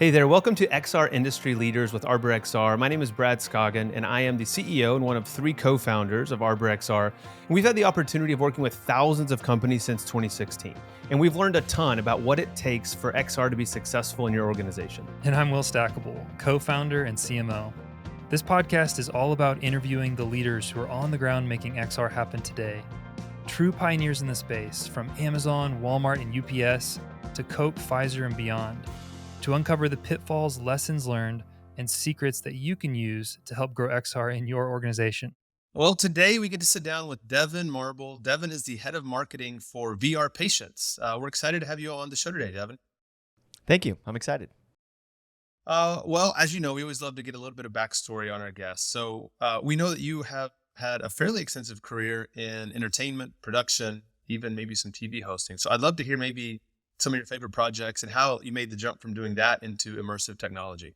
Hey there, welcome to XR Industry Leaders with ArborXR. My name is Brad Scoggin, and I am the CEO and one of three co-founders of ArborXR. And we've had the opportunity of working with thousands of companies since 2016. And we've learned a ton about what it takes for XR to be successful in your organization. And I'm Will Stackable, co-founder and CMO. This podcast is all about interviewing the leaders who are on the ground making XR happen today. True pioneers in the space, from Amazon, Walmart, and UPS to Coke, Pfizer, and beyond, to uncover the pitfalls, lessons learned, and secrets that you can use to help grow XR in your organization. Well, today we get to sit down with Devin Marble. Devin is the head of marketing for VRPatients. We're excited to have you on the show today, Devin. Thank you. I'm excited. Well, as you know, we always love to get a little bit of backstory on our guests. So we know that you have had a fairly extensive career in entertainment, production, even maybe some TV hosting. So I'd love to hear maybe some of your favorite projects and how you made the jump from doing that into immersive technology.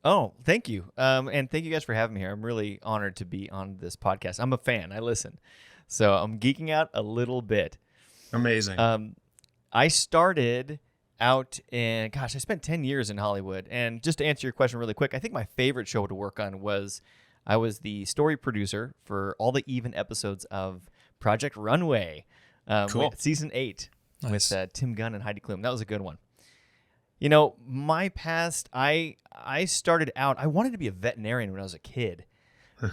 Oh, thank you. And thank you guys for having me here. I'm really honored to be on this podcast. I'm a fan. I listen. So I'm geeking out a little bit. Amazing. I started out I spent 10 years in Hollywood. And just to answer your question really quick, I think my favorite show to work on was I was the story producer for all the even episodes of Project Runway. Cool. Season 8. Nice. With Tim Gunn and Heidi Klum. That was a good one. You know, my past, I started out, I wanted to be a veterinarian when I was a kid,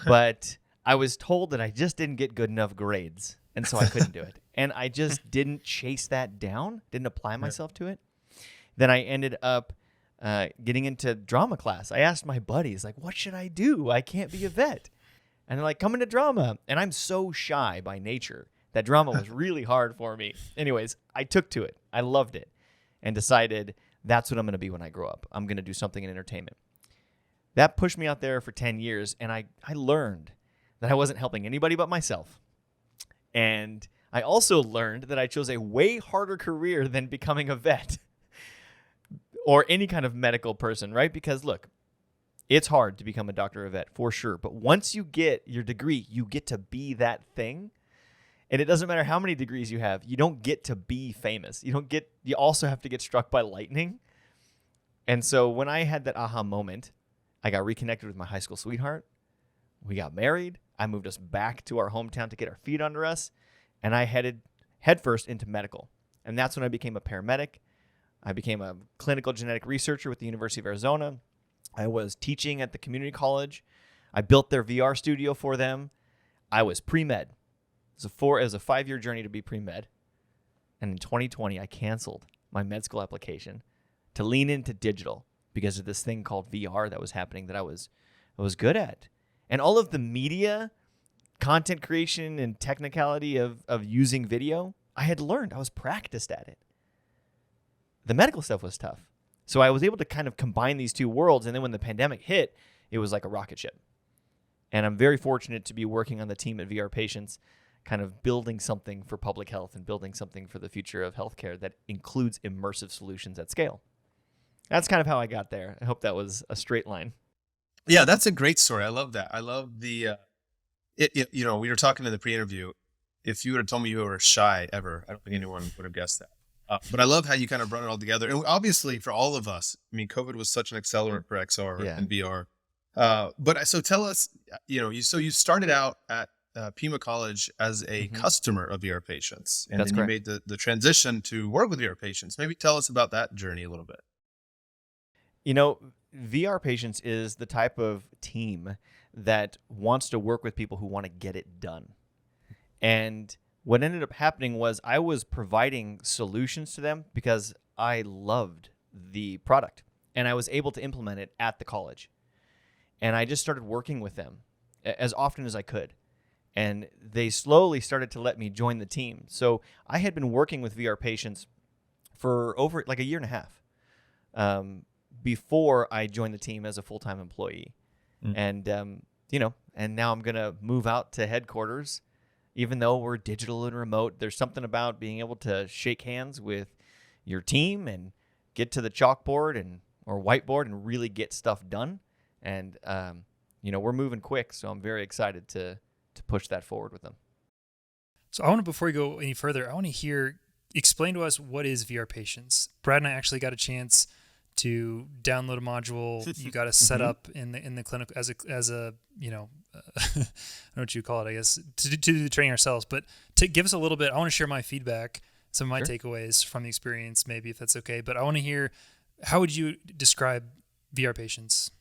but I was told that I just didn't get good enough grades, and so I couldn't do it. And I just didn't chase that down, didn't apply myself to it. Then I ended up getting into drama class. I asked my buddies, like, what should I do? I can't be a vet. And they're like, come into drama. And I'm so shy by nature that drama was really hard for me. Anyways, I took to it. I loved it and decided that's what I'm going to be when I grow up. I'm going to do something in entertainment. That pushed me out there for 10 years, and I learned that I wasn't helping anybody but myself. And I also learned that I chose a way harder career than becoming a vet or any kind of medical person, right? Because look, it's hard to become a doctor or a vet for sure. But once you get your degree, you get to be that thing. And it doesn't matter how many degrees you have. You don't get to be famous. You also have to get struck by lightning. And so when I had that aha moment, I got reconnected with my high school sweetheart. We got married. I moved us back to our hometown to get our feet under us. And I headed headfirst into medical. And that's when I became a paramedic. I became a clinical genetic researcher with the University of Arizona. I was teaching at the community college. I built their VR studio for them. I was pre-med. It was a 5-year journey to be pre-med. And in 2020, I canceled my med school application to lean into digital because of this thing called VR that was happening that I was good at. And all of the media, content creation, and technicality of using video, I had learned. I was practiced at it. The medical stuff was tough. So I was able to kind of combine these two worlds. And then when the pandemic hit, it was like a rocket ship. And I'm very fortunate to be working on the team at VRPatients, kind of building something for public health and building something for the future of healthcare that includes immersive solutions at scale. That's kind of how I got there. I hope that was a straight line. Yeah, that's a great story. I love that. I love the, we were talking in the pre-interview. If you would have told me you were shy ever, I don't think anyone would have guessed that. But I love how you kind of brought it all together. And obviously for all of us, I mean, COVID was such an accelerant for XR and VR. So tell us, you started out at Pima College as a customer of VRPatients, and That's then correct. you made the transition to work with VRPatients. Maybe tell us about that journey a little bit. You know, VRPatients is the type of team that wants to work with people who want to get it done. And what ended up happening was I was providing solutions to them because I loved the product and I was able to implement it at the college. And I just started working with them as often as I could. And they slowly started to let me join the team. So I had been working with VRPatients for over like a year and a half before I joined the team as a full-time employee. And, and now I'm going to move out to headquarters. Even though we're digital and remote, there's something about being able to shake hands with your team and get to the chalkboard or whiteboard and really get stuff done. And, we're moving quick, so I'm very excited to push that forward with them. So before we go any further, I want to explain to us what is VRPatients. Brad and I actually got a chance to download a module. You got to set up in the clinic as a I don't know what you call it, I guess, to do the training ourselves. But to give us a little bit, I want to share my feedback, some of my takeaways from the experience, maybe, if that's okay. But I want to hear, how would you describe VRPatients?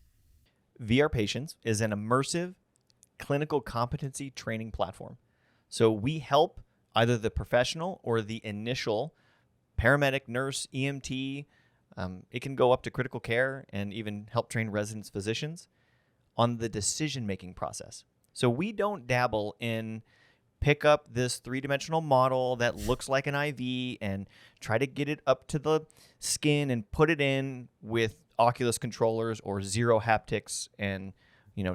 VRPatients is an immersive clinical competency training platform. So we help either the professional or the initial paramedic, nurse, EMT. It can go up to critical care and even help train residents, physicians on the decision-making process. So we don't dabble in pick up this three-dimensional model that looks like an IV and try to get it up to the skin and put it in with Oculus controllers or zero haptics and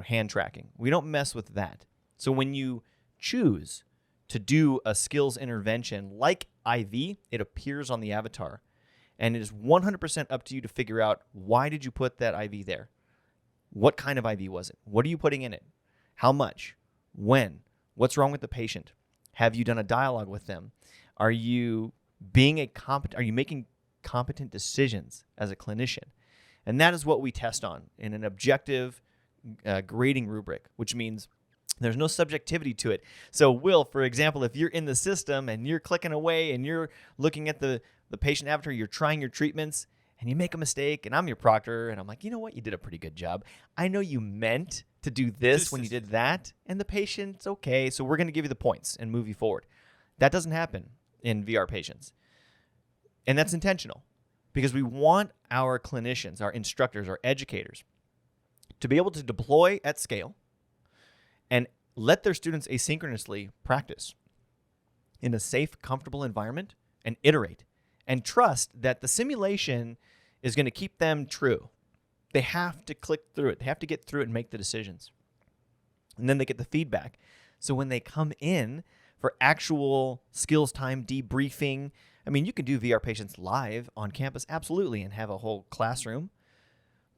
hand tracking. We don't mess with that. So when you choose to do a skills intervention like IV, it appears on the avatar. And it is 100% up to you to figure out, why did you put that IV there? What kind of IV was it? What are you putting in it? How much? When? What's wrong with the patient? Have you done a dialogue with them? Are you making competent decisions as a clinician? And that is what we test on in an objective grading rubric, which means there's no subjectivity to it. So, Will, for example, if you're in the system and you're clicking away and you're looking at the patient avatar, you're trying your treatments, and you make a mistake, and I'm your proctor, and I'm like, you know what? You did a pretty good job. I know you meant to do this when you did that, and the patient's okay, so we're going to give you the points and move you forward. That doesn't happen in VRPatients. And that's intentional, because we want our clinicians, our instructors, our educators to be able to deploy at scale and let their students asynchronously practice in a safe, comfortable environment and iterate and trust that the simulation is going to keep them true. They have to click through it. They have to get through it and make the decisions. And then they get the feedback. So when they come in for actual skills time debriefing, I mean, you can do VRPatients live on campus, absolutely, and have a whole classroom.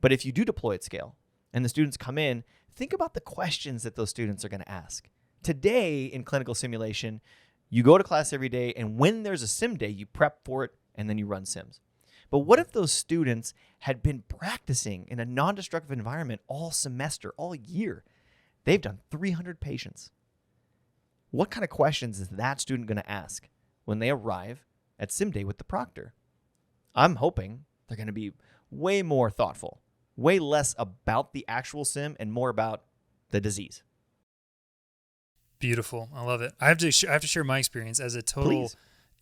But if you do deploy at scale and the students come in, think about the questions that those students are going to ask. Today in clinical simulation, you go to class every day, and when there's a sim day, you prep for it, and then you run sims. But what if those students had been practicing in a non-destructive environment all semester, all year? They've done 300 patients. What kind of questions is that student going to ask when they arrive at sim day with the proctor? I'm hoping they're going to be way more thoughtful, way less about the actual sim and more about the disease. Beautiful. I love it. I have to share my experience as a total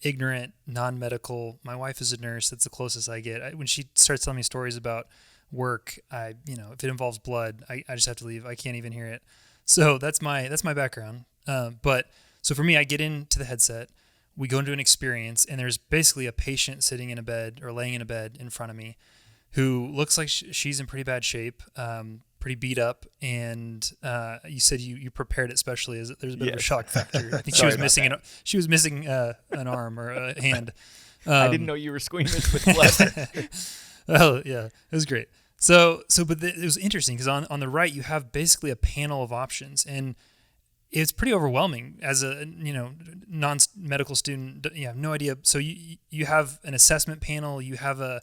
ignorant, non-medical. My wife is a nurse. That's the closest I get. When she starts telling me stories about work, if it involves blood, I just have to leave. I can't even hear it. So that's my background. But so for me, I get into the headset. We go into an experience, and there's basically a patient sitting in a bed or laying in a bed in front of me who looks like she's in pretty bad shape, pretty beat up. And you said you prepared it specially. There's a bit of a shock factor. I think she was missing an arm or a hand. I didn't know you were squeamish with blood. Oh yeah, it was great. But it was interesting because on the right you have basically a panel of options, and it's pretty overwhelming as a non-medical student. You have no idea. So you have an assessment panel, you have a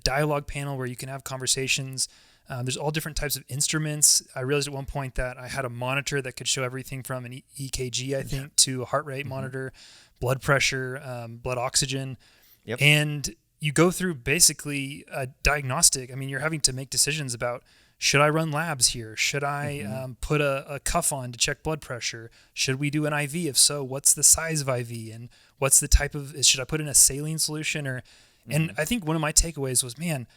dialogue panel where you can have conversations. There's all different types of instruments. I realized at one point that I had a monitor that could show everything from an EKG, I think, to a heart rate monitor, blood pressure, blood oxygen. Yep. And you go through basically a diagnostic. I mean, you're having to make decisions about, should I run labs here? Should I put a cuff on to check blood pressure? Should we do an IV? If so, what's the size of IV? And what's the type of, should I put in a saline solution? And I think one of my takeaways was, man,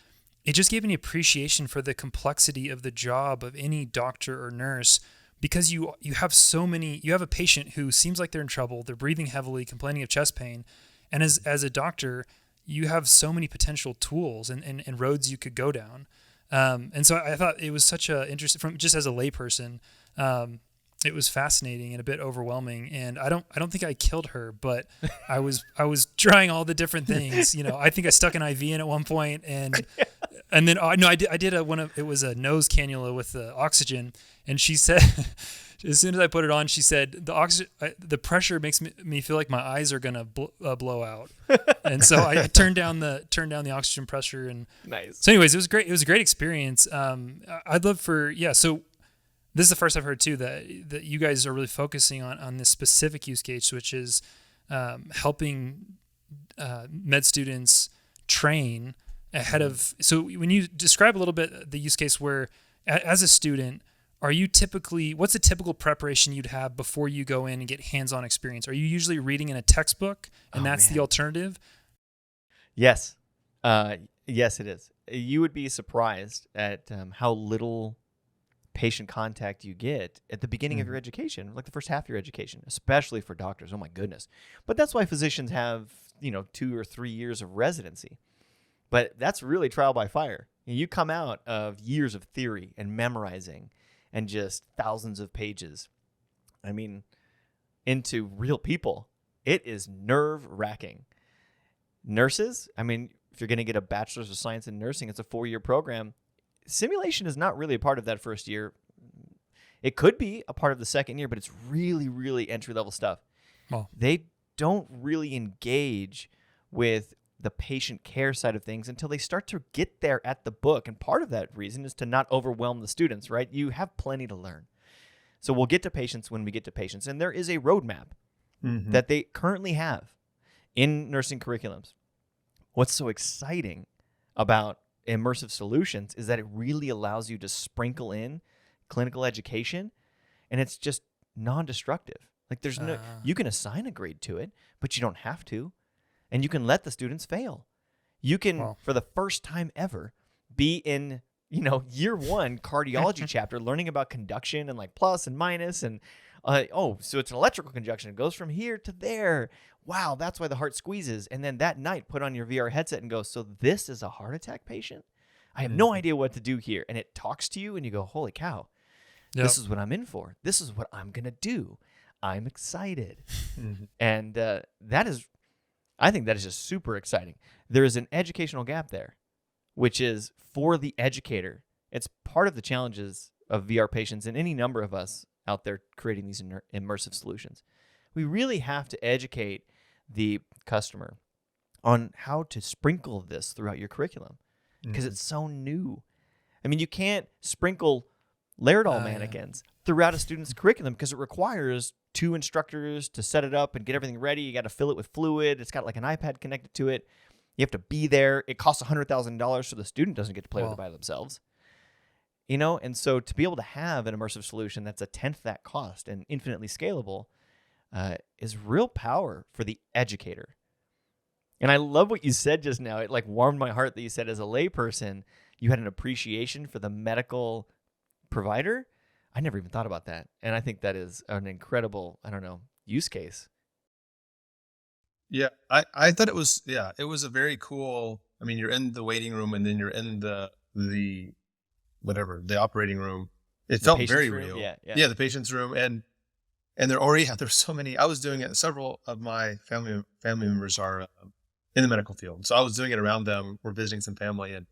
it just gave me appreciation for the complexity of the job of any doctor or nurse, because you have a patient who seems like they're in trouble, they're breathing heavily, complaining of chest pain. And as a doctor, you have so many potential tools and roads you could go down. And so I thought it was such a interesting, from just as a layperson, it was fascinating and a bit overwhelming. And I don't think I killed her, but I was trying all the different things. I think I stuck an IV in at one point, and then no, I did it was a nose cannula with the oxygen, and she said. As soon as I put it on, she said the pressure makes me feel like my eyes are gonna blow out, and so I turned down the oxygen pressure. And nice. So, anyways, it was great. It was a great experience. I'd love So this is the first I've heard too that you guys are really focusing on this specific use case, which is helping med students train ahead of. So when you describe a little bit the use case where, as a student, what's the typical preparation you'd have before you go in and get hands-on experience? Are you usually reading in a textbook and that's the alternative? Yes. Yes, it is. You would be surprised at how little patient contact you get at the beginning of your education, like the first half of your education, especially for doctors. Oh my goodness. But that's why physicians have, 2 or 3 years of residency. But that's really trial by fire. You come out of years of theory and memorizing and just thousands of pages, into real people. It is nerve-wracking. Nurses, if you're going to get a bachelor's of science in nursing, it's a 4-year program. Simulation is not really a part of that first year. It could be a part of the second year, but it's really, really entry-level stuff. Oh. They don't really engage with the patient care side of things until they start to get there at the book. And part of that reason is to not overwhelm the students, right? You have plenty to learn. So we'll get to patients when we get to patients. And there is a roadmap that they currently have in nursing curriculums. What's so exciting about immersive solutions is that it really allows you to sprinkle in clinical education, and it's just non-destructive. Like you can assign a grade to it, but you don't have to. And you can let the students fail. You can, for the first time ever, be in, year 1 cardiology chapter, learning about conduction and like plus and minus. And, so it's an electrical conduction. It goes from here to there. Wow, that's why the heart squeezes. And then that night, put on your VR headset and go, so this is a heart attack patient? I have no idea what to do here. And it talks to you and you go, holy cow, this is what I'm in for. This is what I'm going to do. I'm excited. And I think that is just super exciting. There is an educational gap there, which is for the educator. It's part of the challenges of VRPatients and any number of us out there creating these immersive solutions. We really have to educate the customer on how to sprinkle this throughout your curriculum because it's so new. You can't sprinkle Laerdal mannequins throughout a student's curriculum because it requires 2 instructors to set it up and get everything ready. You got to fill it with fluid. It's got like an iPad connected to it. You have to be there. It costs $100,000 so the student doesn't get to play with it by themselves. And so to be able to have an immersive solution that's a 10th that cost and infinitely scalable is real power for the educator. And I love what you said just now. It like warmed my heart that you said as a layperson, you had an appreciation for the medical provider. I never even thought about that. And I think that is an incredible, use case. Yeah, I thought it was a very cool. You're in the waiting room and then you're in the operating room. It felt very real. Yeah, the patient's room. And there's so many. I was doing it. Several of my family members are in the medical field. So I was doing it around them. We're visiting some family and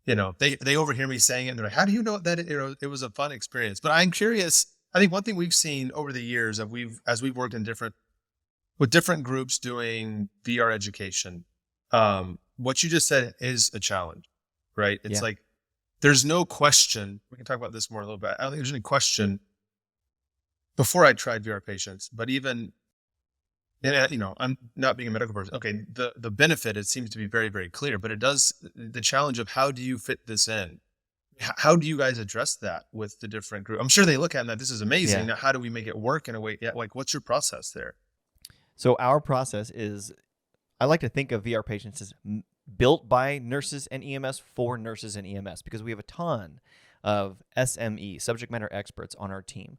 they overhear me saying it and they're like, how do you know that it was a fun experience? But I'm curious. I think one thing we've seen over the years as we've worked with different groups doing VR education, what you just said is a challenge, right? It's like, there's no question. We can talk about this more a little bit. I don't think there's any question before I tried VRPatients, but even, I'm not being a medical person. Okay. The benefit, it seems to be very, very clear, but the challenge of how do you fit this in? How do you guys address that with the different group? I'm sure they look at it and that this is amazing. Now, how do we make it work in a way? Yeah. Like, what's your process there? So our process is, I like to think of VRPatients as built by nurses and EMS for nurses and EMS because we have a ton of SME, subject matter experts on our team.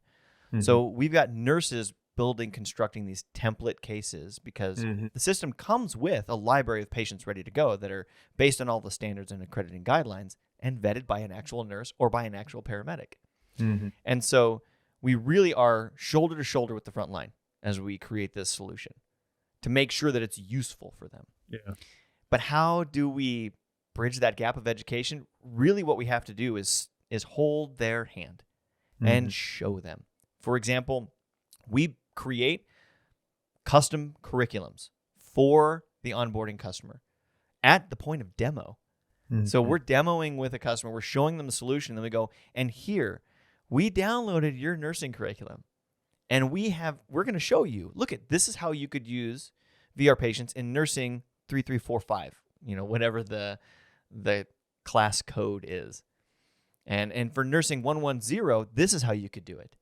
So we've got nurses constructing these template cases because the system comes with a library of patients ready to go that are based on all the standards and accrediting guidelines and vetted by an actual nurse or by an actual paramedic. And so we really are shoulder to shoulder with the front line as we create this solution to make sure that it's useful for them. Yeah. But how do we bridge that gap of education? Really what we have to do is hold their hand and show them. For example, we create custom curriculums for the onboarding customer at the point of demo. So we're demoing with a customer, we're showing them the solution, and then we go, and here, we downloaded your nursing curriculum, and we're going to show you, look at, this is how you could use VRPatients in nursing 3345, whatever the class code is. And for nursing 110, this is how you could do it.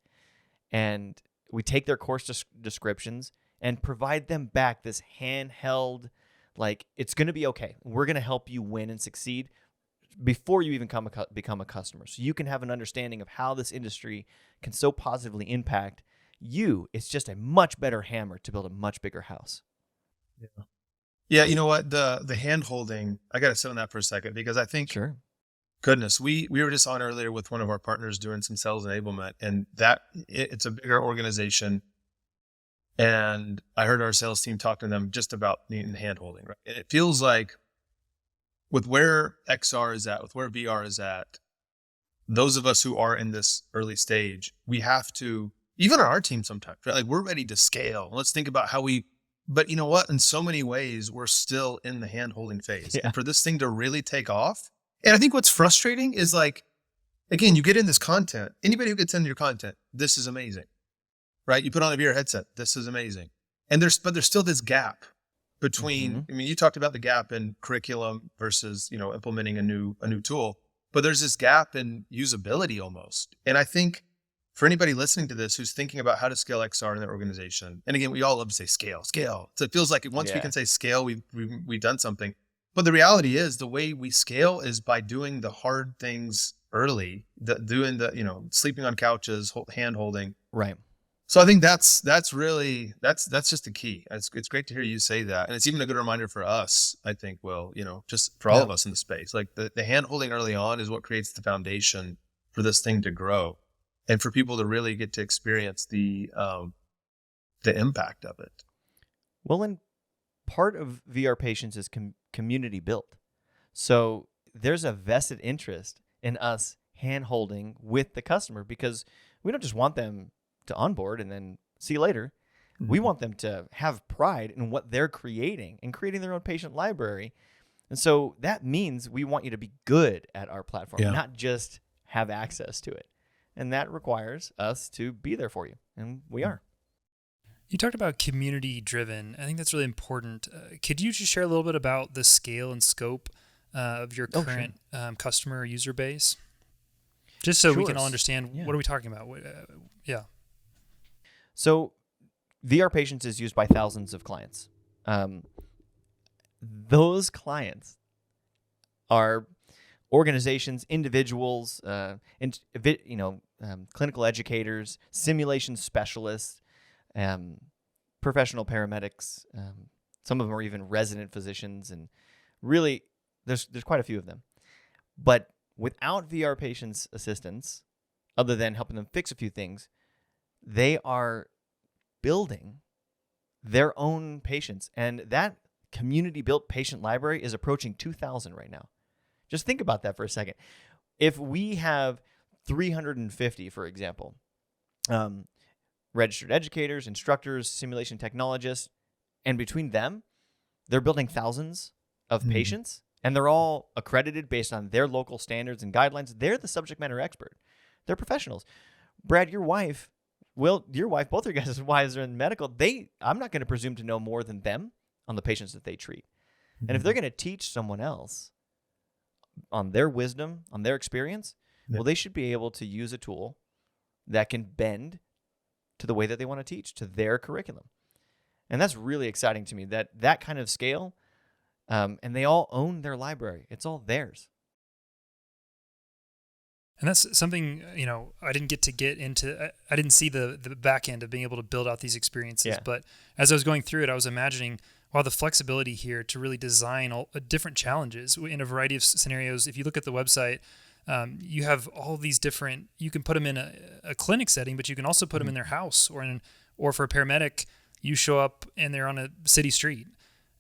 And we take their course descriptions and provide them back this handheld, like, it's going to be okay. We're going to help you win and succeed before you even become a customer. So you can have an understanding of how this industry can so positively impact you. It's just a much better hammer to build a much bigger house. Yeah. Yeah, you know what? The hand holding, I got to sit on that for a second, because I think, Sure. goodness, we were just on earlier with one of our partners doing some sales enablement, and that it's a bigger organization. And I heard our sales team talk to them just about needing hand holding, right? And it feels like with where XR is at, with where VR is at, those of us who are in this early stage, we have to, even on our team sometimes, right? Like, we're ready to scale. Let's think about how but you know what? In so many ways, we're still in the hand holding phase. Yeah. And for this thing to really take off, and I think what's frustrating is, like, again, you get in this content, anybody who gets into your content, this is amazing, right? You put on a VR headset, this is amazing. And there's still this gap between, I mean, you talked about the gap in curriculum versus, implementing a new tool, but there's this gap in usability almost. And I think for anybody listening to this who's thinking about how to scale XR in their organization, and again, we all love to say scale. So it feels like once we can say scale, we've done something. But the reality is, the way we scale is by doing the hard things early, sleeping on couches, hand holding. Right. So I think that's really, that's just the key. It's great to hear you say that. And it's even a good reminder for us, I think, Will, just for all of us in the space, like the hand holding early on is what creates the foundation for this thing to grow and for people to really get to experience the impact of it. Well, and part of VRPatients is community built. So there's a vested interest in us hand holding with the customer, because we don't just want them to onboard and then see you later. We want them to have pride in what they're creating and creating their own patient library. And so that means we want you to be good at our platform, not just have access to it. And that requires us to be there for you. And we are. You talked about community driven. I think that's really important. Could you just share a little bit about the scale and scope of your current customer user base? Just so we can all understand, what are we talking about? So VRPatients is used by thousands of clients. Those clients are organizations, individuals, clinical educators, simulation specialists, professional paramedics. Some of them are even resident physicians, and really, there's quite a few of them. But without VRPatients' assistance, other than helping them fix a few things, they are building their own patients. And that community-built patient library is approaching 2,000 right now. Just think about that for a second. If we have 350, for example, registered educators, instructors, simulation technologists, and between them, they're building thousands of patients, and they're all accredited based on their local standards and guidelines. They're the subject matter expert. They're professionals. Brad, your wife, both of your guys' wives are in medical. I'm not going to presume to know more than them on the patients that they treat. And if they're going to teach someone else on their wisdom, on their experience, well, they should be able to use a tool that can bend to the way that they want to teach, to their curriculum. And that's really exciting to me, that kind of scale. And they all own their library. It's all theirs. And that's something, I didn't get into. I didn't see the back end of being able to build out these experiences. Yeah. But as I was going through it, I was imagining, wow, the flexibility here to really design all different challenges in a variety of scenarios. If you look at the website, You have all these different, you can put them in a clinic setting, but you can also put them in their house, or for a paramedic, you show up and they're on a city street.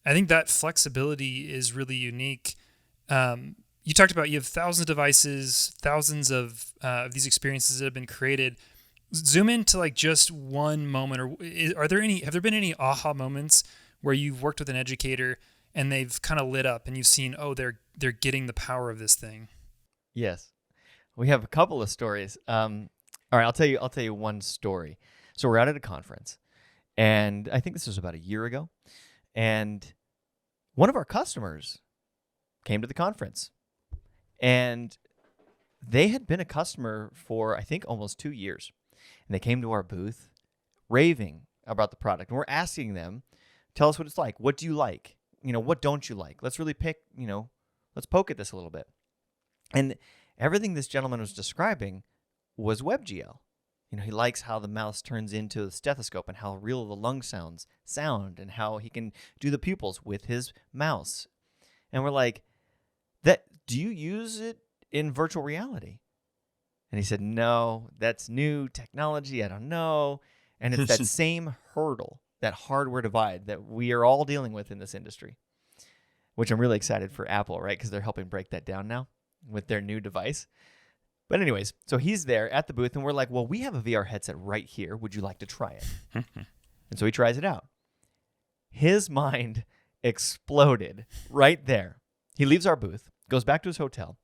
I think that flexibility is really unique. You talked about, you have thousands of devices, thousands of these experiences that have been created. Zoom into like just one moment, or have there been any aha moments where you've worked with an educator and they've kind of lit up and you've seen, oh, they're getting the power of this thing? Yes, we have a couple of stories. All right, I'll tell you one story. So we're out at a conference, and I think this was about a year ago, and one of our customers came to the conference, and they had been a customer for, I think, almost 2 years, and they came to our booth raving about the product, and we're asking them, tell us what it's like. What do you like? What don't you like? Let's really pick, let's poke at this a little bit. And everything this gentleman was describing was WebGL. He likes how the mouse turns into a stethoscope and how real the lung sounds sound and how he can do the pupils with his mouse. And we're like, do you use it in virtual reality? And he said, no, that's new technology. I don't know. And it's that same hurdle, that hardware divide that we are all dealing with in this industry, which I'm really excited for Apple, right? Because they're helping break that down now with their new device. But anyways, so he's there at the booth, and we're like, well, we have a VR headset right here. Would you like to try it? And so he tries it out. His mind exploded right there. He leaves our booth, goes back to his hotel.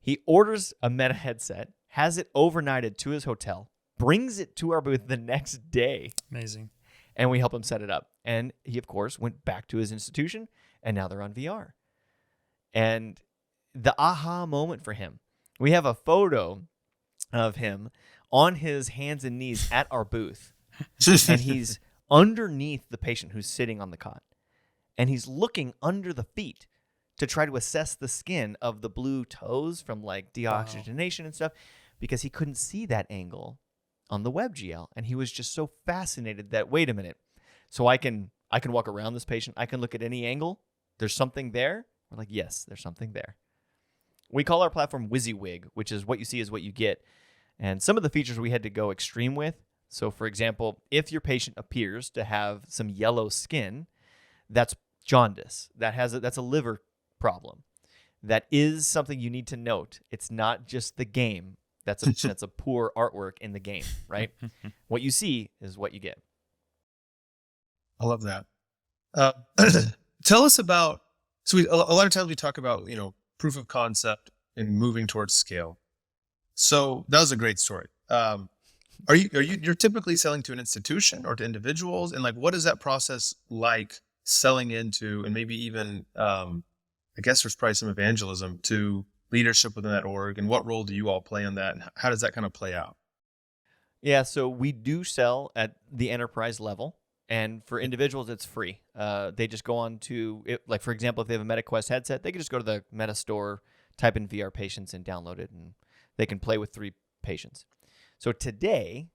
He orders a Meta headset, has it overnighted to his hotel, brings it to our booth the next day. Amazing. And we help him set it up. And he, of course, went back to his institution, and now they're on VR. And the aha moment for him, we have a photo of him on his hands and knees at our booth. And he's underneath the patient who's sitting on the cot. And he's looking under the feet to try to assess the skin of the blue toes from like deoxygenation and stuff, because he couldn't see that angle on the WebGL. And he was just so fascinated that, wait a minute, so I can walk around this patient, I can look at any angle, there's something there? We're like, yes, there's something there. We call our platform WYSIWYG, which is what you see is what you get. And some of the features we had to go extreme with. So, for example, if your patient appears to have some yellow skin, that's jaundice. That's a liver problem. That is something you need to note. It's not just the game. That's a poor artwork in the game, right? What you see is what you get. I love that. Tell us about, a lot of times we talk about, proof of concept and moving towards scale. So that was a great story. You're typically selling to an institution or to individuals, and like, what is that process like selling into, and maybe even, I guess there's probably some evangelism to leadership within that org, and what role do you all play in that, and how does that kind of play out? Yeah, so we do sell at the enterprise level. And for individuals, it's free. They just go on to, like, for example, if they have a MetaQuest headset, they can just go to the Meta store, type in VRPatients, and download it, and they can play with 3 patients. So today,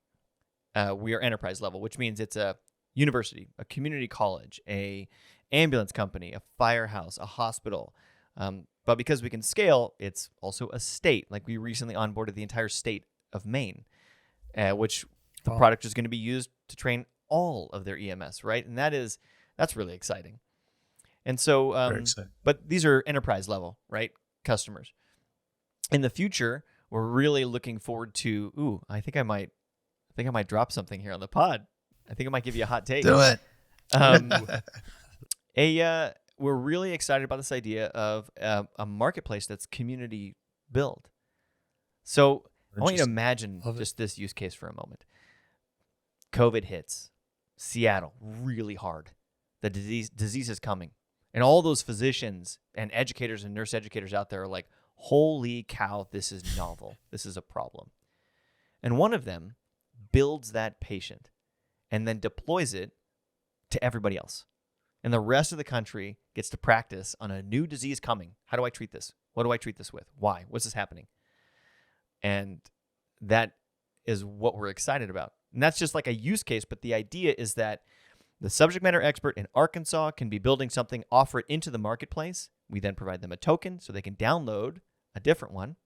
we are enterprise level, which means it's a university, a community college, a ambulance company, a firehouse, a hospital. But because we can scale, it's also a state. Like, we recently onboarded the entire state of Maine, which the product is going to be used to train all of their EMS, right? And that's really exciting. And so, Very exciting. But these are enterprise level, right? Customers. In the future, we're really looking forward to, I think I might drop something here on the pod. I think I might give you a hot take. Do it. We're really excited about this idea of a marketplace that's community built. So I want you to imagine just this use case for a moment. COVID hits Seattle really hard. The disease is coming. And all those physicians and educators and nurse educators out there are like, holy cow, this is novel. This is a problem. And one of them builds that patient and then deploys it to everybody else. And the rest of the country gets to practice on a new disease coming. How do I treat this? What do I treat this with? Why? What's this happening? And that is what we're excited about. And that's just like a use case, but the idea is that the subject matter expert in Arkansas can be building something, offer it into the marketplace. We then provide them a token so they can download a different one.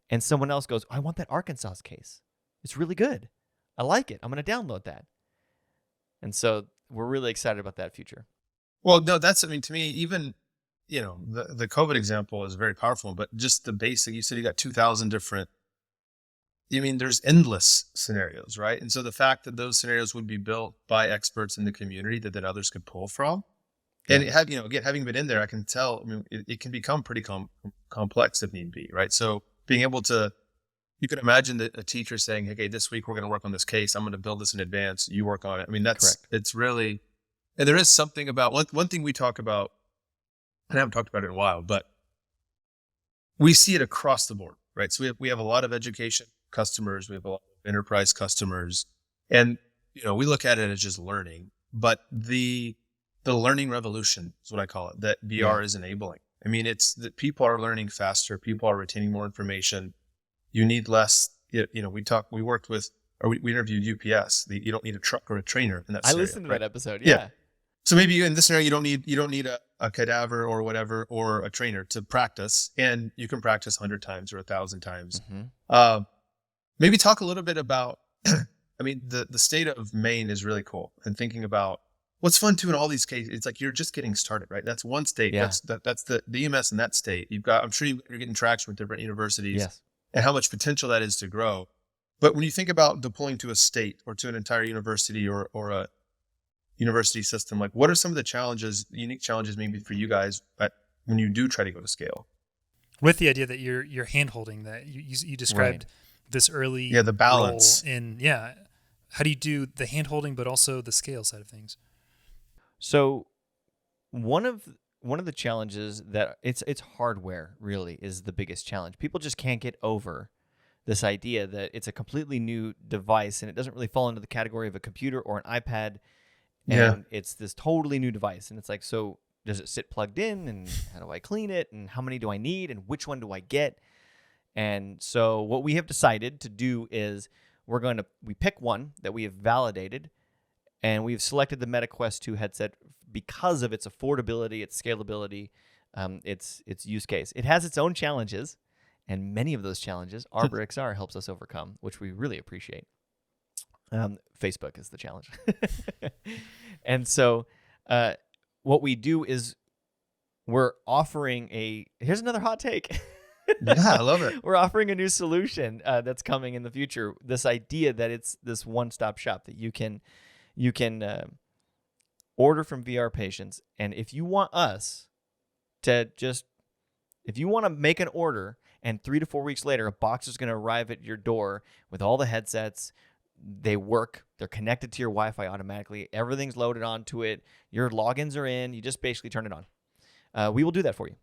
and someone else goes, I want that Arkansas case. It's really good. I like it. I'm going to download that. And so we're really excited about that future. Well, no, to me, even, the COVID example is very powerful, but just the basic, you said you got 2,000 different, there's endless scenarios, right? And so the fact that those scenarios would be built by experts in the community that others could pull from, and again, having been in there, I can tell, it can become pretty complex if need be, right? So being able to, you could imagine that a teacher saying, hey, this week we're going to work on this case. I'm going to build this in advance. You work on it. Correct. It's really, and there is something about one thing we talk about, and I haven't talked about it in a while, but we see it across the board, right? So we have a lot of education customers. We have a lot of enterprise customers, and, we look at it as just learning, but the learning revolution is what I call it, that VR is enabling. It's that people are learning faster. People are retaining more information. You need less, we interviewed UPS. You don't need a truck or a trainer in that scenario. I listened to right? that episode. Yeah. So maybe in this scenario, you don't need a cadaver or whatever, or a trainer to practice, and you can practice 100 times or 1,000 times. Mm-hmm. Maybe talk a little bit about, the state of Maine is really cool, and thinking about what's fun too in all these cases. It's like, you're just getting started, right? That's one state. Yeah. That's the EMS in that state. I'm sure you're getting traction with different universities. Yes. And how much potential that is to grow. But when you think about deploying to a state or to an entire university or a university system, like, what are some of the unique challenges maybe for you guys when you do try to go to scale? With the idea that you're hand-holding, that you described this early the balance role in, how do you do the hand-holding but also the scale side of things? So one of the challenges that it's hardware really is the biggest challenge. People just can't get over this idea that it's a completely new device and it doesn't really fall into the category of a computer or an iPad. And it's this totally new device. And it's like, so does it sit plugged in, and how do I clean it, and how many do I need, and which one do I get? And so what we have decided to do is we pick one that we have validated, and we've selected the MetaQuest 2 headset because of its affordability, its scalability, its use case. It has its own challenges, and many of those challenges ArborXR helps us overcome, which we really appreciate. Facebook is the challenge. And so what we do is we're offering here's another hot take. Yeah, I love it. We're offering a new solution that's coming in the future. This idea that it's this one-stop shop that you can order from VRPatients, and if you want to make an order, and 3 to 4 weeks later, a box is going to arrive at your door with all the headsets. They work. They're connected to your Wi-Fi automatically. Everything's loaded onto it. Your logins are in. You just basically turn it on. We will do that for you.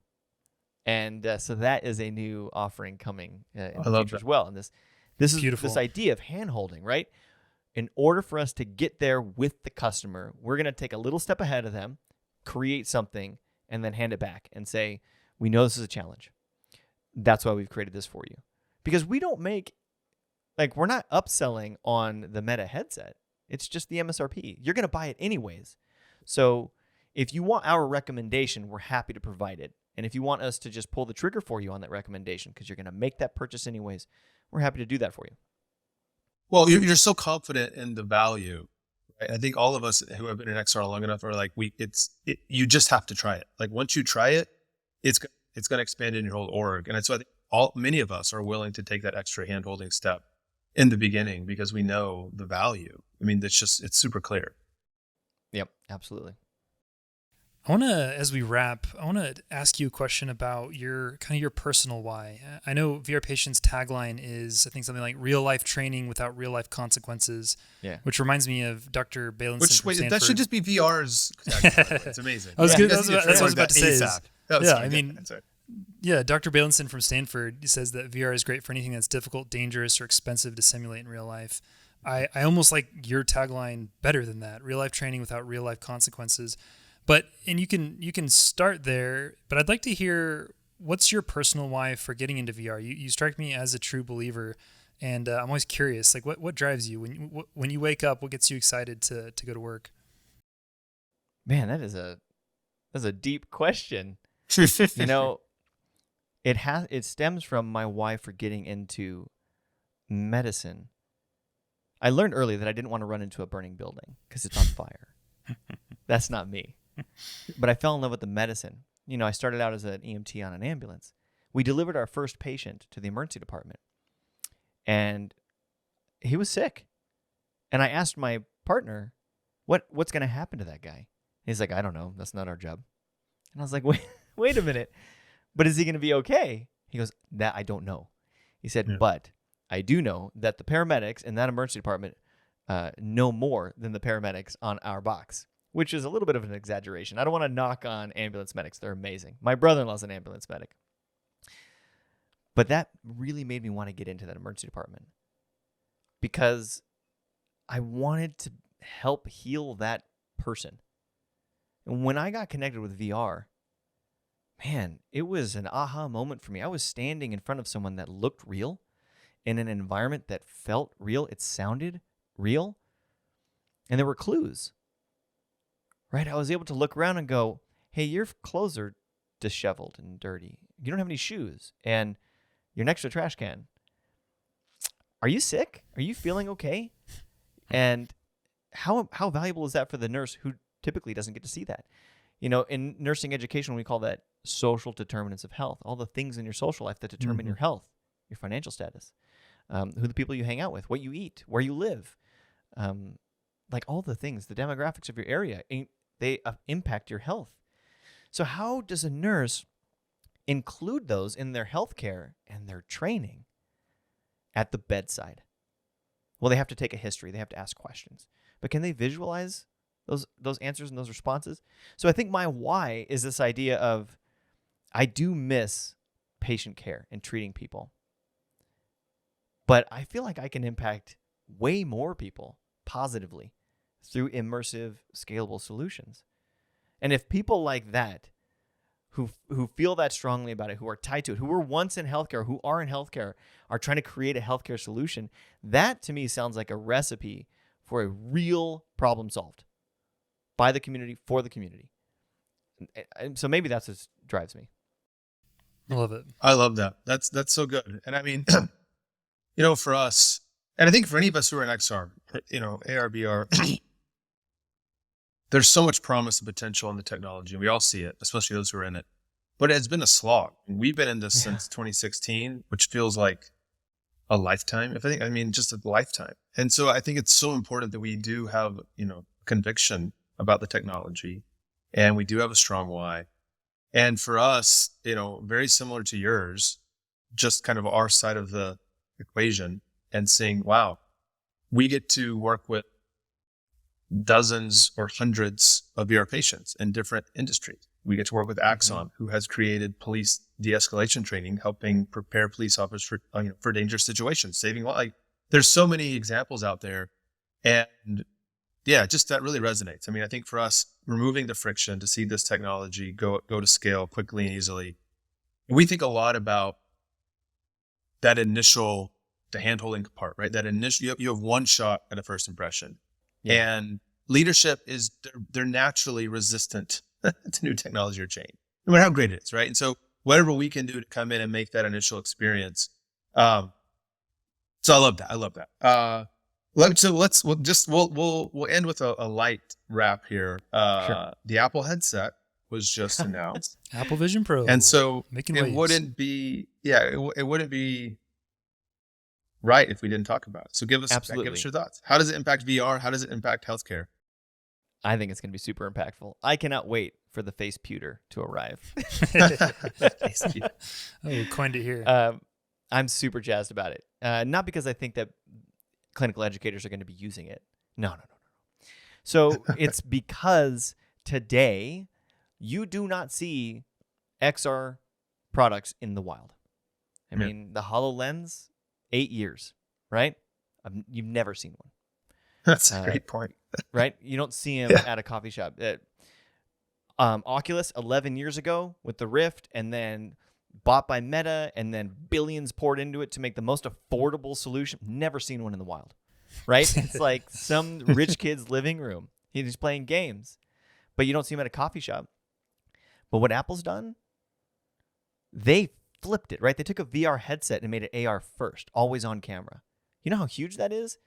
And so that is a new offering coming in the future as well. And this is beautiful. This idea of hand-holding, right? In order for us to get there with the customer, we're going to take a little step ahead of them, create something, and then hand it back and say, we know this is a challenge. That's why we've created this for you. Because we don't we're not upselling on the Meta headset. It's just the MSRP. You're going to buy it anyways. So if you want our recommendation, we're happy to provide it. And if you want us to just pull the trigger for you on that recommendation because you're going to make that purchase anyways, we're happy to do that for you. Well, you're so confident in the value. Right? I think all of us who have been in XR long enough are like, you just have to try it. Like, once you try it, it's going to expand in your whole org. And so I think many of us are willing to take that extra hand-holding step in the beginning because we know the value. It's super clear. Yep, absolutely. As we wrap, I want to ask you a question about your personal why. I know VRPatients' tagline is, I think, something like real life training without real life consequences. Yeah. Which reminds me of Dr. Balinson from Stanford. That should just be VR's tagline. It's amazing. That's what I was about to say. Yeah, Dr. Balinson from Stanford says that VR is great for anything that's difficult, dangerous, or expensive to simulate in real life. I almost like your tagline better than that. Real life training without real life consequences. And you can start there, but I'd like to hear, what's your personal why for getting into VR? You strike me as a true believer, and I'm always curious, like what drives you when you wake up? What gets you excited to go to work? Man, that's a deep question. It stems from my wife getting into medicine. I learned early that I didn't want to run into a burning building because it's on fire. That's not me. But I fell in love with the medicine. I started out as an EMT on an ambulance. We delivered our first patient to the emergency department, and he was sick. And I asked my partner, what's going to happen to that guy? He's like, I don't know. That's not our job. And I was like, wait a minute. But is he going to be okay? He goes, that I don't know. He said, but I do know that the paramedics in that emergency department know more than the paramedics on our box, which is a little bit of an exaggeration. I don't want to knock on ambulance medics. They're amazing. My brother-in-law's an ambulance medic. But that really made me want to get into that emergency department because I wanted to help heal that person. And when I got connected with VR, man, it was an aha moment for me. I was standing in front of someone that looked real in an environment that felt real. It sounded real. And there were clues, right? I was able to look around and go, hey, your clothes are disheveled and dirty. You don't have any shoes. And you're next to a trash can. Are you sick? Are you feeling okay? And how valuable is that for the nurse who typically doesn't get to see that? In nursing education, we call that social determinants of health. All the things in your social life that determine your health, your financial status, who the people you hang out with, what you eat, where you live, like all the things, the demographics of your area, they impact your health. So how does a nurse include those in their healthcare and their training at the bedside? Well, they have to take a history. They have to ask questions. But can they visualize those answers and those responses? So I think my why is this idea of I do miss patient care and treating people. But I feel like I can impact way more people positively through immersive, scalable solutions. And if people like that, who feel that strongly about it, who are tied to it, who were once in healthcare, who are in healthcare, are trying to create a healthcare solution, that to me sounds like a recipe for a real problem solved by the community, for the community. And so maybe that's what drives me. I love it. I love that. That's so good. And I mean, for us, and I think for any of us who are in XR, AR, VR, there's so much promise and potential in the technology, and we all see it, especially those who are in it. But it's been a slog. We've been in this since 2016, which feels like a lifetime. Just a lifetime. And so I think it's so important that we do have, conviction about the technology, and we do have a strong why. And for us, very similar to yours, just kind of our side of the equation and seeing, wow, we get to work with dozens or hundreds of VRpatients in different industries. We get to work with Axon, who has created police de-escalation training, helping prepare police officers for dangerous situations, saving life. There's so many examples out there, and just that really resonates. I think for us, removing the friction to see this technology go to scale quickly and easily, we think a lot about that the hand-holding part, right? That initial, you have one shot at a first impression. Yeah. And leadership they're naturally resistant to new technology or change, no matter how great it is, right? And so whatever we can do to come in and make that initial experience. So I love that. We'll end with a light wrap here. Sure. The Apple headset was just announced. Apple Vision Pro. And so making it waves. wouldn't be right if we didn't talk about it. So give us your thoughts. How does it impact VR? How does it impact healthcare? I think it's going to be super impactful. I cannot wait for the face pewter to arrive. Oh, coined it here. I'm super jazzed about it. Not because I think that clinical educators are going to be using it. No. So it's because today you do not see XR products in the wild. I mean, the HoloLens, 8 years, right? You've never seen one. That's a great point. Right? You don't see them at a coffee shop. Oculus, 11 years ago with the Rift, and then bought by Meta, and then billions poured into it to make the most affordable solution. Never seen one in the wild, right? It's like some rich kid's living room. He's playing games, but you don't see him at a coffee shop. But what Apple's done, they flipped it, right? They took a VR headset and made it AR first, always on camera. You know how huge that is?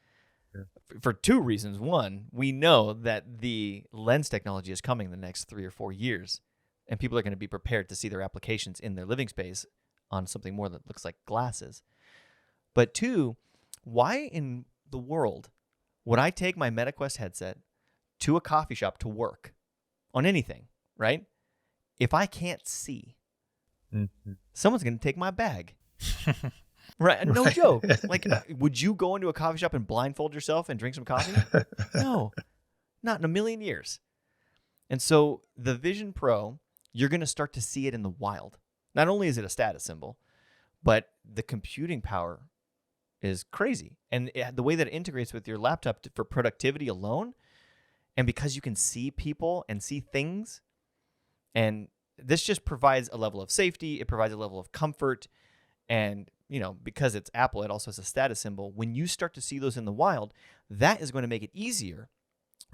Yeah. For two reasons. One, we know that the lens technology is coming in the next 3 or 4 years, and people are going to be prepared to see their applications in their living space on something more that looks like glasses. But two, why in the world would I take my MetaQuest headset to a coffee shop to work on anything, right? If I can't see, someone's going to take my bag. Right? No joke. Like, would you go into a coffee shop and blindfold yourself and drink some coffee? No, not in a million years. And so the Vision Pro, you're going to start to see it in the wild. Not only is it a status symbol, but the computing power is crazy. And the way that it integrates with your laptop for productivity alone, and because you can see people and see things, and this just provides a level of safety, it provides a level of comfort, and because it's Apple, it also has a status symbol. When you start to see those in the wild, that is going to make it easier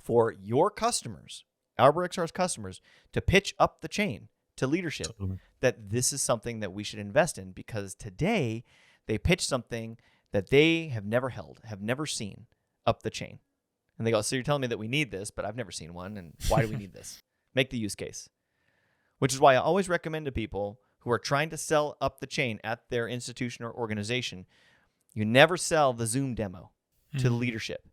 for your customers, ArborXR's customers, to pitch up the chain to leadership that this is something that we should invest in, because today they pitch something that they have never held, have never seen up the chain. And they go, so you're telling me that we need this, but I've never seen one, and why do we need this? Make the use case. Which is why I always recommend to people who are trying to sell up the chain at their institution or organization, you never sell the Zoom demo to leadership.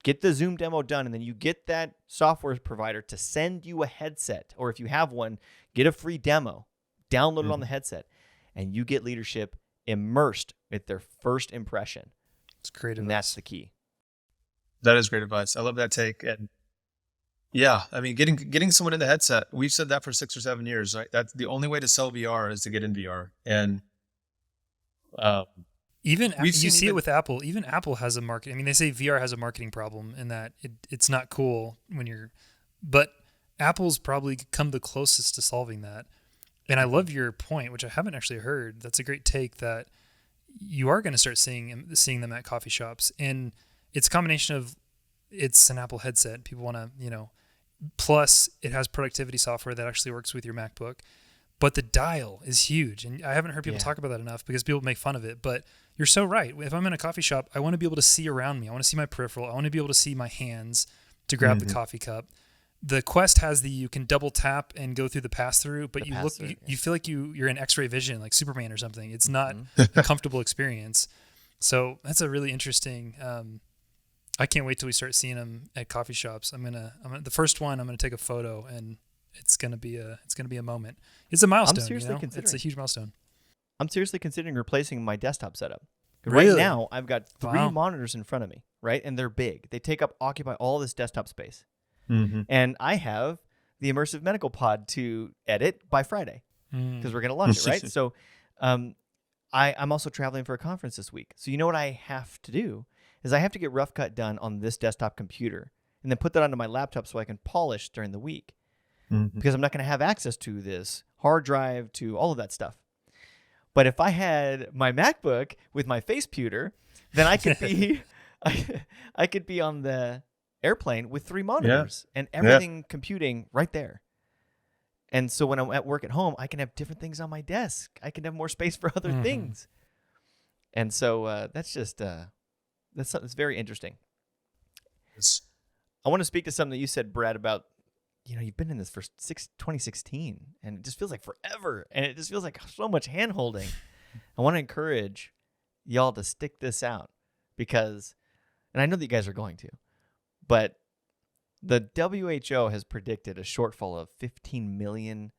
Get the Zoom demo done, and then you get that software provider to send you a headset. Or if you have one, get a free demo, download it on the headset, and you get leadership immersed with their first impression. It's great. And that's the key. That is great advice. I love that take. And yeah, I mean, getting someone in the headset, we've said that for 6 or 7 years, right? That's the only way to sell VR is to get in VR. And even you see it with Apple. Even Apple has a market. I mean, they say VR has a marketing problem in that it's not cool when you're, but Apple's probably come the closest to solving that. And I love your point, which I haven't actually heard. That's a great take, that you are going to start seeing them at coffee shops. And it's a combination of, it's an Apple headset. People want to, plus it has productivity software that actually works with your MacBook. But the dial is huge. And I haven't heard people talk about that enough because people make fun of it. But you're so right. If I'm in a coffee shop, I want to be able to see around me. I want to see my peripheral. I want to be able to see my hands to grab the coffee cup. The Quest has you can double tap and go through the pass-through, but you feel like you're in X-ray vision, like Superman or something. It's not a comfortable experience. So that's a really interesting. I can't wait till we start seeing them at coffee shops. The first one, I'm gonna take a photo, and it's gonna be a moment. It's a milestone. I'm seriously considering. It's a huge milestone. I'm seriously considering replacing my desktop setup. Really? Right now, I've got 3 monitors in front of me, right? And they're big. They occupy all this desktop space. And I have the immersive medical pod to edit by Friday because we're going to launch it, right? So I'm also traveling for a conference this week. So you know what I have to do is I have to get rough cut done on this desktop computer and then put that onto my laptop so I can polish during the week because I'm not going to have access to this hard drive, to all of that stuff. But if I had my MacBook with my face pewter, then I could be I could be on the airplane with 3 monitors and everything computing right there. And so when I'm at work at home, I can have different things on my desk. I can have more space for other things. And so that's just that's something that's very interesting. Yes. I want to speak to something that you said, Brad, about you've been in this for 2016, and it just feels like forever, and it just feels like so much hand-holding. I want to encourage y'all to stick this out because, and I know that you guys are going to, but the WHO has predicted a shortfall of 15 million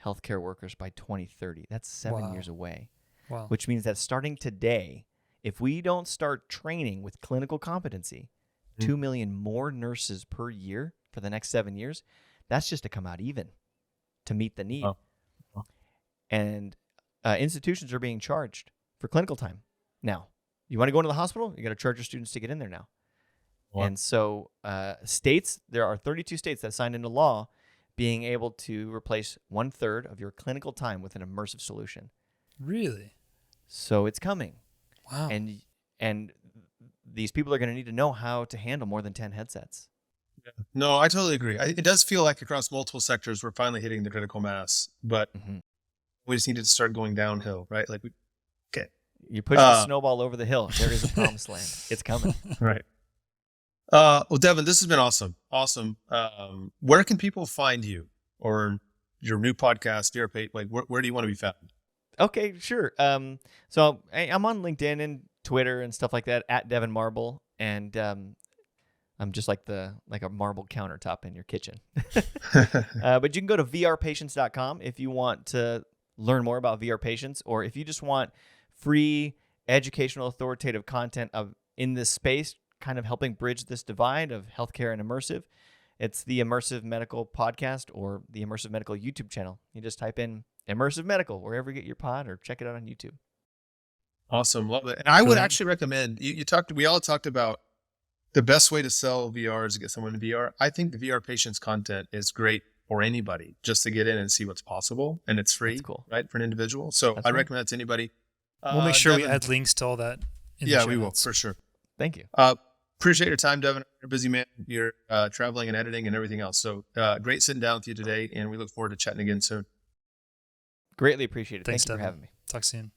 healthcare workers by 2030. That's 7 years away. Wow. Which means that starting today, if we don't start training with clinical competency, 2 million more nurses per year for the next 7 years, that's just to come out even, to meet the need. And institutions are being charged for clinical time now. You want to go into the hospital? You got to charge your students to get in there now. And so there are 32 states that signed into law being able to replace 1/3 of your clinical time with an immersive solution. Really? So it's coming. Wow. And these people are going to need to know how to handle more than 10 headsets. No, I totally agree. It does feel like across multiple sectors, we're finally hitting the critical mass. But We just needed to start going downhill, right? Like, okay. You push the snowball over the hill. There is a promised land. It's coming. Right. Well, Devin, this has been awesome. Awesome. Where can people find you or your new podcast, VRpatients? Like, where do you want to be found? Okay, sure. So I'm on LinkedIn and Twitter and stuff like that at Devin Marble, and I'm just like a marble countertop in your kitchen. But you can go to VRpatients.com if you want to learn more about VRPatients, or if you just want free educational authoritative content in this space, kind of helping bridge this divide of healthcare and immersive. It's the Immersive Medical Podcast or the Immersive Medical YouTube channel. You just type in Immersive Medical wherever you get your pod, or check it out on YouTube. Awesome. Love it. And I would actually recommend, we all talked about the best way to sell VR is to get someone in VR. I think the VRPatients content is great for anybody just to get in and see what's possible. And it's free, cool. Right? For an individual. So I recommend that to anybody. We'll make sure Devin, we add links to all that. Yeah, we will for sure. Thank you. Appreciate your time, Devin. You're a busy man. You're traveling and editing and everything else. So great sitting down with you today. And we look forward to chatting again soon. Greatly appreciate it. Thanks, Thank you Devin. for having me. Talk soon.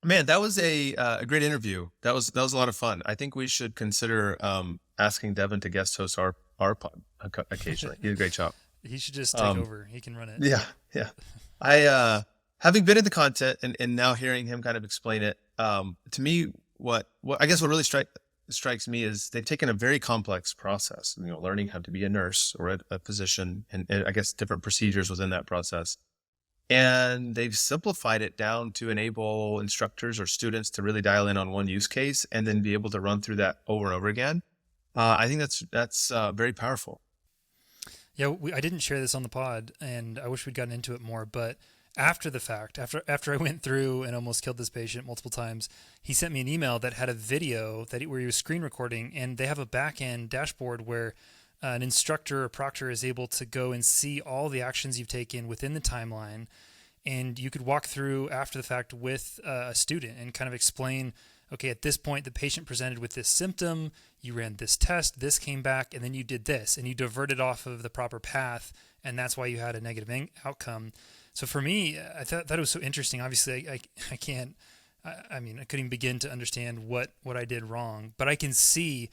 Man, that was a great interview. That was a lot of fun. I think we should consider asking Devin to guest host our pod occasionally. He did a great job. He should just take over. He can run it. Yeah. I having been in the content and now hearing him kind of explain it, to me, what I guess what really strikes me is they've taken a very complex process, learning how to be a nurse or a physician, and I guess different procedures within that process. And they've simplified it down to enable instructors or students to really dial in on one use case and then be able to run through that over and over again. I think that's very powerful. Yeah, I didn't share this on the pod, and I wish we'd gotten into it more. But after the fact, after I went through and almost killed this patient multiple times, he sent me an email that had a video where he was screen recording, and they have a back-end dashboard where an instructor or proctor is able to go and see all the actions you've taken within the timeline, and you could walk through after the fact with a student and kind of explain, okay, at this point the patient presented with this symptom, you ran this test, this came back, and then you did this, and you diverted off of the proper path, and that's why you had a negative outcome. So for me, I thought it was so interesting. Obviously, I can't, I couldn't even begin to understand what I did wrong, but I can see,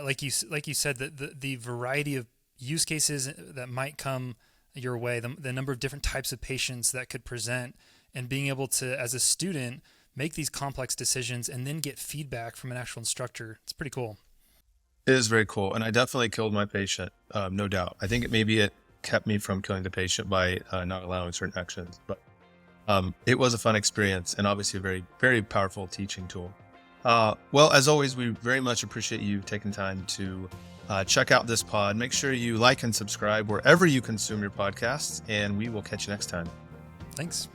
like you said, the variety of use cases that might come your way, the number of different types of patients that could present, and being able to, as a student, make these complex decisions and then get feedback from an actual instructor. It's pretty cool. It is very cool. And I definitely killed my patient, no doubt. I think it kept me from killing the patient by not allowing certain actions. But it was a fun experience and obviously a very, very powerful teaching tool. Well, as always, we very much appreciate you taking time to check out this pod. Make sure you like and subscribe wherever you consume your podcasts, and we will catch you next time. Thanks.